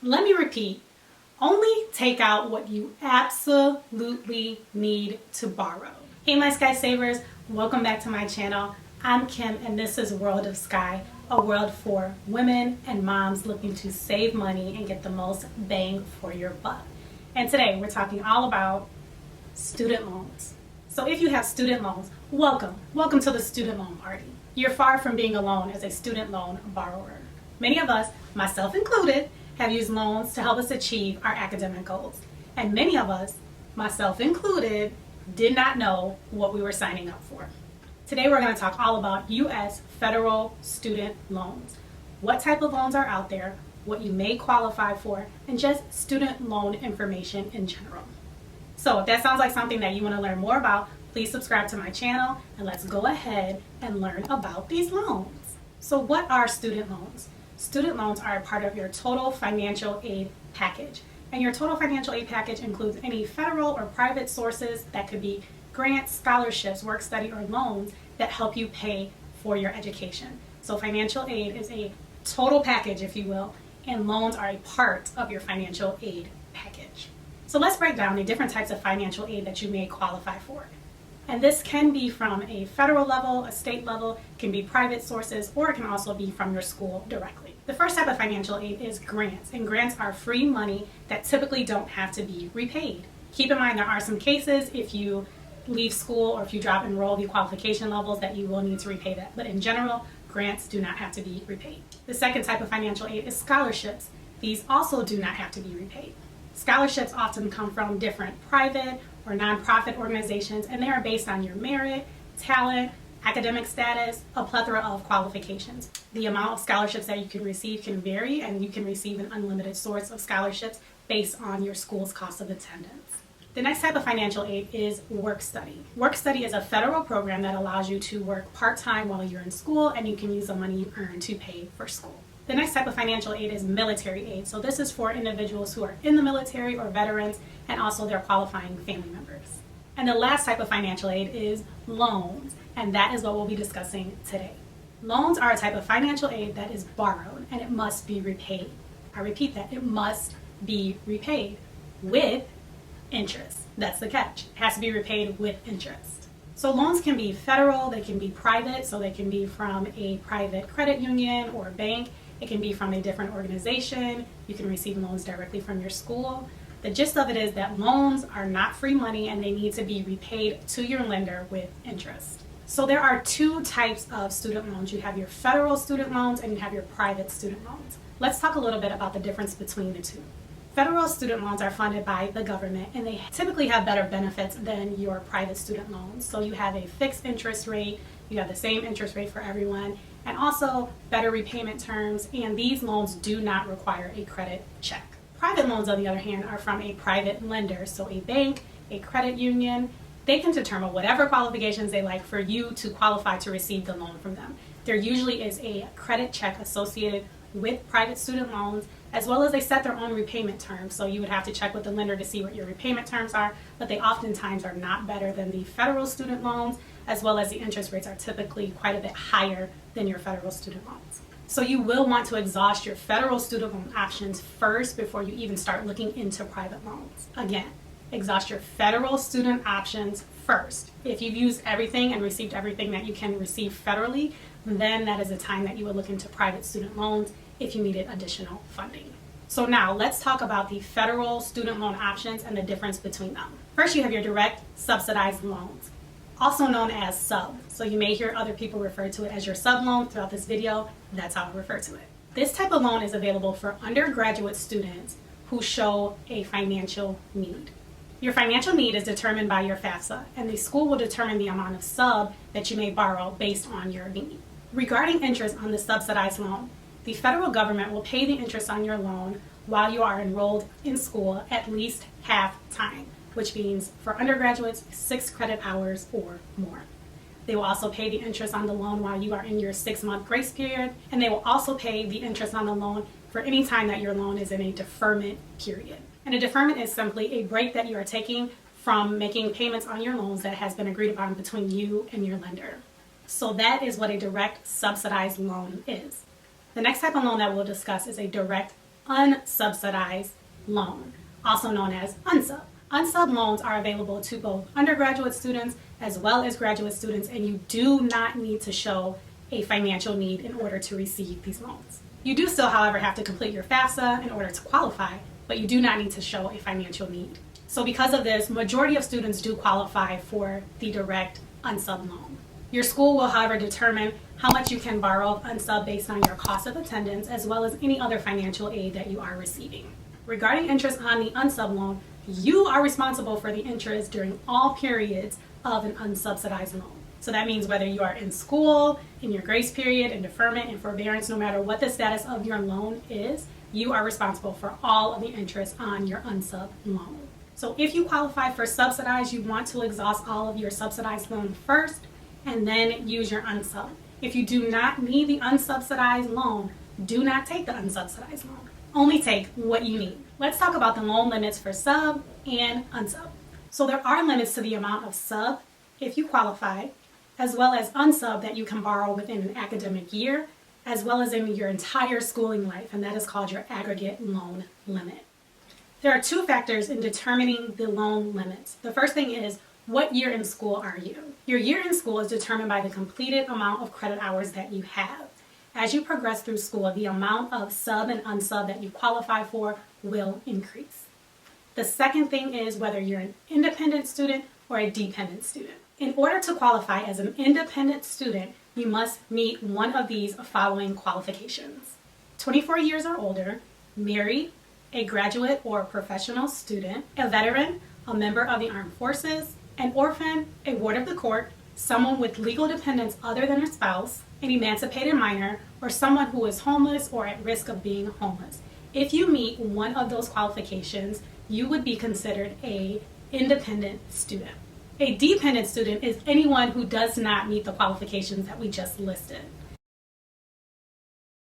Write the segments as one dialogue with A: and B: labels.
A: Let me repeat, only take out what you absolutely need to borrow. Hey my Sky Savers, welcome back to my channel. I'm Kim and this is World of Sky, a world for women and moms looking to save money and get the most bang for your buck. And today we're talking all about student loans. So if you have student loans, welcome to the student loan party. You're far from being alone as a student loan borrower. Many of us, myself included, have used loans to help us achieve our academic goals. And many of us, myself included, did not know what we were signing up for. Today we're going to talk all about U.S. federal student loans. What type of loans are out there, what you may qualify for, and just student loan information in general. So if that sounds like something that you want to learn more about, please subscribe to my channel and let's go ahead and learn about these loans. So what are student loans? Student loans are a part of your total financial aid package. And your total financial aid package includes any federal or private sources that could be grants, scholarships, work study, or loans that help you pay for your education. So financial aid is a total package, if you will, and loans are a part of your financial aid package. So let's break down the different types of financial aid that you may qualify for. And this can be from a federal level, a state level, can be private sources, or it can also be from your school directly. The first type of financial aid is grants, and grants are free money that typically don't have to be repaid. Keep in mind there are some cases if you leave school or if you drop enroll the qualification levels that you will need to repay that, but in general, grants do not have to be repaid. The second type of financial aid is scholarships. These also do not have to be repaid. Scholarships often come from different private or nonprofit organizations, and they are based on your merit, talent, academic status, a plethora of qualifications. The amount of scholarships that you can receive can vary, and you can receive an unlimited source of scholarships based on your school's cost of attendance. The next type of financial aid is work study. Work study is a federal program that allows you to work part-time while you're in school, and you can use the money you earn to pay for school. The next type of financial aid is military aid. So this is for individuals who are in the military or veterans and also their qualifying family members. And the last type of financial aid is loans, and that is what we'll be discussing today. Loans are a type of financial aid that is borrowed and it must be repaid. I repeat that, it must be repaid with interest. That's the catch. It has to be repaid with interest. So loans can be federal, they can be private, so they can be from a private credit union or bank. It can be from a different organization. You can receive loans directly from your school. The gist of it is that loans are not free money and they need to be repaid to your lender with interest. So there are two types of student loans. You have your federal student loans and you have your private student loans. Let's talk a little bit about the difference between the two. Federal student loans are funded by the government and they typically have better benefits than your private student loans. So you have a fixed interest rate, you have the same interest rate for everyone, and also better repayment terms, and these loans do not require a credit check. Private loans, on the other hand, are from a private lender, so a bank, a credit union. They can determine whatever qualifications they like for you to qualify to receive the loan from them. There usually is a credit check associated with private student loans, as well as they set their own repayment terms. So you would have to check with the lender to see what your repayment terms are, but they oftentimes are not better than the federal student loans, as well as the interest rates are typically quite a bit higher than your federal student loans. So you will want to exhaust your federal student loan options first before you even start looking into private loans. Again, exhaust your federal student options first. If you've used everything and received everything that you can receive federally, then that is the time that you would look into private student loans if you needed additional funding. So now let's talk about the federal student loan options and the difference between them. First, you have your direct subsidized loans, also known as sub. So you may hear other people refer to it as your sub loan throughout this video. That's how I refer to it. This type of loan is available for undergraduate students who show a financial need. Your financial need is determined by your FAFSA, and the school will determine the amount of sub that you may borrow based on your need. Regarding interest on the subsidized loan, the federal government will pay the interest on your loan while you are enrolled in school at least half time, which means for undergraduates, 6 credit hours or more. They will also pay the interest on the loan while you are in your 6-month grace period, and they will also pay the interest on the loan for any time that your loan is in a deferment period. And a deferment is simply a break that you are taking from making payments on your loans that has been agreed upon between you and your lender. So that is what a direct subsidized loan is. The next type of loan that we'll discuss is a direct unsubsidized loan, also known as unsub. Unsub loans are available to both undergraduate students as well as graduate students, and you do not need to show a financial need in order to receive these loans. You do still, however, have to complete your FAFSA in order to qualify, but you do not need to show a financial need. So because of this, majority of students do qualify for the direct unsub loan. Your school will, however, determine how much you can borrow of unsub based on your cost of attendance as well as any other financial aid that you are receiving. Regarding interest on the unsub loan, you are responsible for the interest during all periods of an unsubsidized loan. So that means whether you are in school, in your grace period, in deferment, and forbearance, no matter what the status of your loan is, you are responsible for all of the interest on your unsub loan. So if you qualify for subsidized, you want to exhaust all of your subsidized loan first and then use your unsub. If you do not need the unsubsidized loan, do not take the unsubsidized loan. Only take what you need. Let's talk about the loan limits for sub and unsub. So there are limits to the amount of sub, if you qualify, as well as unsub that you can borrow within an academic year, as well as in your entire schooling life, and that is called your aggregate loan limit. There are two factors in determining the loan limits. The first thing is, what year in school are you? Your year in school is determined by the completed amount of credit hours that you have. As you progress through school, the amount of sub and unsub that you qualify for will increase. The second thing is whether you're an independent student or a dependent student. In order to qualify as an independent student, you must meet one of these following qualifications: 24 years or older, married, a graduate or professional student, a veteran, a member of the armed forces, an orphan, a ward of the court, someone with legal dependents other than a spouse, an emancipated minor, or someone who is homeless or at risk of being homeless. If you meet one of those qualifications, you would be considered an independent student. A dependent student is anyone who does not meet the qualifications that we just listed.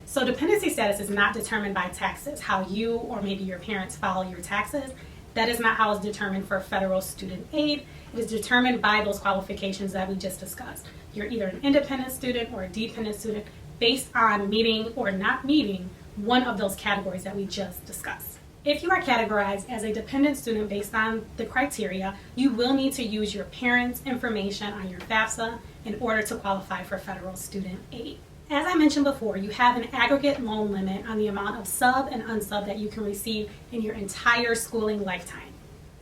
A: So dependency status is not determined by taxes, how you or maybe your parents file your taxes. That is not how it's determined for federal student aid. It is determined by those qualifications that we just discussed. You're either an independent student or a dependent student based on meeting or not meeting one of those categories that we just discussed. If you are categorized as a dependent student based on the criteria, you will need to use your parents' information on your FAFSA in order to qualify for federal student aid. As I mentioned before, you have an aggregate loan limit on the amount of sub and unsub that you can receive in your entire schooling lifetime.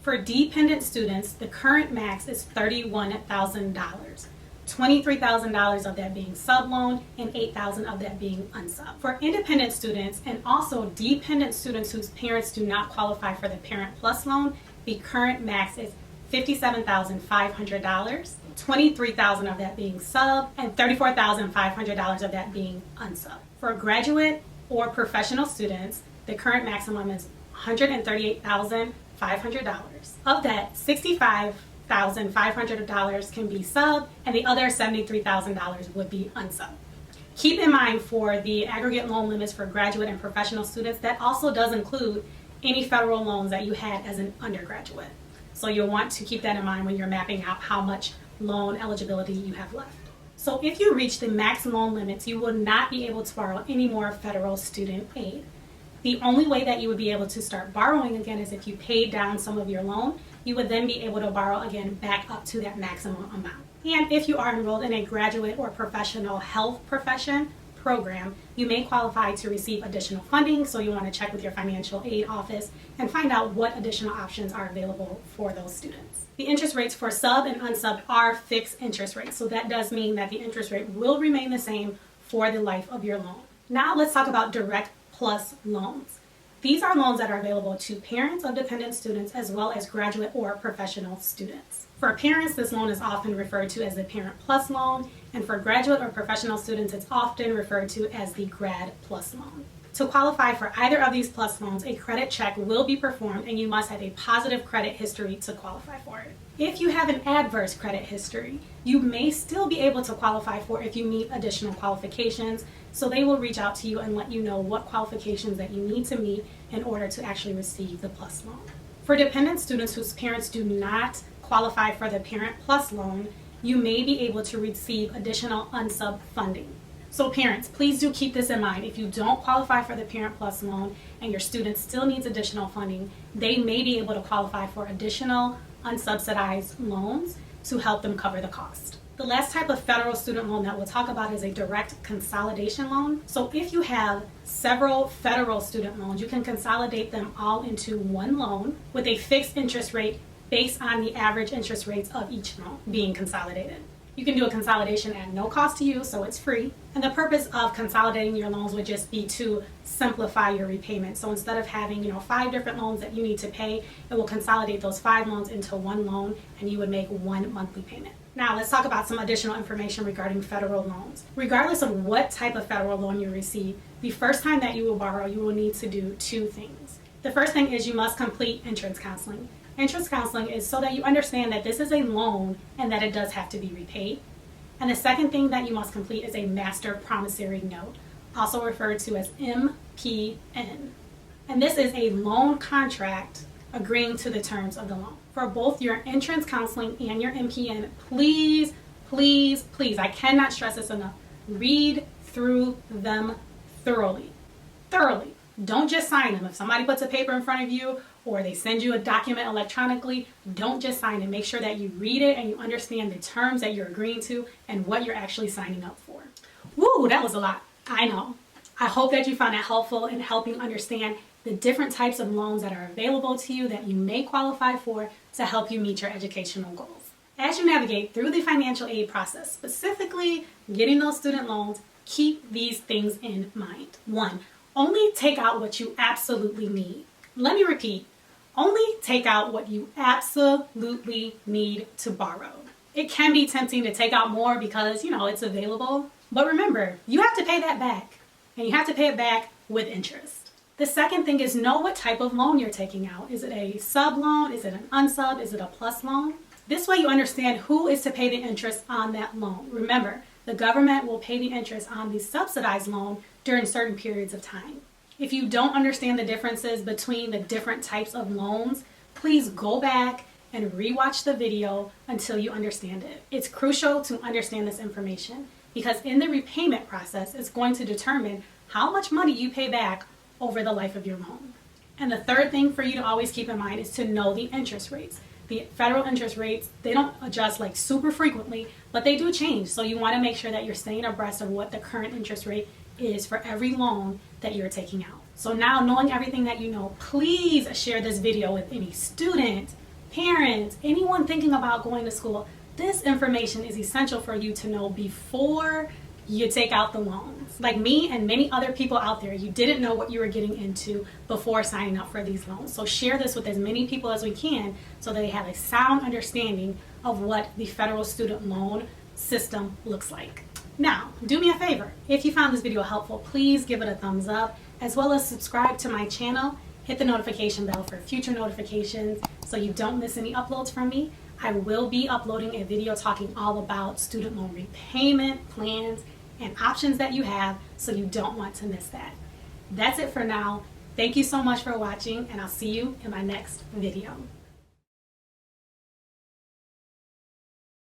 A: For dependent students, the current max is $31,000. $23,000 of that being sub loan and $8,000 of that being unsub. For independent students and also dependent students whose parents do not qualify for the Parent Plus loan, the current max is $57,500, $23,000 of that being sub, and $34,500 of that being unsub. For graduate or professional students, the current maximum is $138,500. Of that, $65,500 can be sub, and the other $73,000 would be unsub. Keep in mind for the aggregate loan limits for graduate and professional students, that also does include any federal loans that you had as an undergraduate. So you'll want to keep that in mind when you're mapping out how much loan eligibility you have left. So if you reach the max loan limits, you will not be able to borrow any more federal student aid. The only way that you would be able to start borrowing again is if you paid down some of your loan. You would then be able to borrow again back up to that maximum amount. And if you are enrolled in a graduate or professional health profession program, you may qualify to receive additional funding, so you want to check with your financial aid office and find out what additional options are available for those students. The interest rates for sub and unsub are fixed interest rates, so that does mean that the interest rate will remain the same for the life of your loan. Now let's talk about direct plus loans. These are loans that are available to parents of dependent students as well as graduate or professional students. For parents, this loan is often referred to as the Parent Plus loan, and for graduate or professional students, it's often referred to as the Grad Plus loan. To qualify for either of these plus loans, a credit check will be performed and you must have a positive credit history to qualify for it. If you have an adverse credit history, you may still be able to qualify for if you meet additional qualifications, so they will reach out to you and let you know what qualifications that you need to meet in order to actually receive the plus loan. For dependent students whose parents do not qualify for the Parent Plus loan, you may be able to receive additional unsub funding. So parents, please do keep this in mind. If you don't qualify for the Parent Plus loan and your student still needs additional funding, they may be able to qualify for additional unsubsidized loans to help them cover the cost. The last type of federal student loan that we'll talk about is a direct consolidation loan. So if you have several federal student loans, you can consolidate them all into one loan with a fixed interest rate based on the average interest rates of each loan being consolidated. You can do a consolidation at no cost to you, so it's free. And the purpose of consolidating your loans would just be to simplify your repayment. So instead of having, 5 different loans that you need to pay, it will consolidate those 5 loans into one loan and you would make one monthly payment. Now let's talk about some additional information regarding federal loans. Regardless of what type of federal loan you receive, the first time that you will borrow, you will need to do 2 things. The first thing is you must complete entrance counseling. Entrance counseling is so that you understand that this is a loan and that it does have to be repaid. And the second thing that you must complete is a master promissory note, also referred to as MPN. And this is a loan contract agreeing to the terms of the loan. For both your entrance counseling and your MPN, please, please, please, I cannot stress this enough, read through them thoroughly. Thoroughly. Don't just sign them. If somebody puts a paper in front of you or they send you a document electronically, don't just sign it. Make sure that you read it and you understand the terms that you're agreeing to and what you're actually signing up for. Woo, that was a lot. I know. I hope that you found it helpful in helping understand the different types of loans that are available to you that you may qualify for to help you meet your educational goals. As you navigate through the financial aid process, specifically getting those student loans, keep these things in mind. 1, only take out what you absolutely need. Let me repeat, only take out what you absolutely need to borrow. It can be tempting to take out more because, it's available. But remember, you have to pay that back. And you have to pay it back with interest. The second thing is know what type of loan you're taking out. Is it a sub loan? Is it an unsub? Is it a plus loan? This way you understand who is to pay the interest on that loan. Remember, the government will pay the interest on the subsidized loan during certain periods of time. If you don't understand the differences between the different types of loans, please go back and rewatch the video until you understand it. It's crucial to understand this information because in the repayment process, it's going to determine how much money you pay back over the life of your loan. And the third thing for you to always keep in mind is to know the interest rates. The federal interest rates, they don't adjust like super frequently, but they do change. So you want to make sure that you're staying abreast of what the current interest rate is for every loan that you're taking out. So now knowing everything that you know, please share this video with any student, parents, anyone thinking about going to school. This information is essential for you to know before you take out the loans. Like me and many other people out there, you didn't know what you were getting into before signing up for these loans. So share this with as many people as we can so that they have a sound understanding of what the federal student loan system looks like. Now, do me a favor. If you found this video helpful, please give it a thumbs up, as well as subscribe to my channel. Hit the notification bell for future notifications so you don't miss any uploads from me. I will be uploading a video talking all about student loan repayment plans and options that you have, so you don't want to miss that. That's it for now. Thank you so much for watching, and I'll see you in my next video.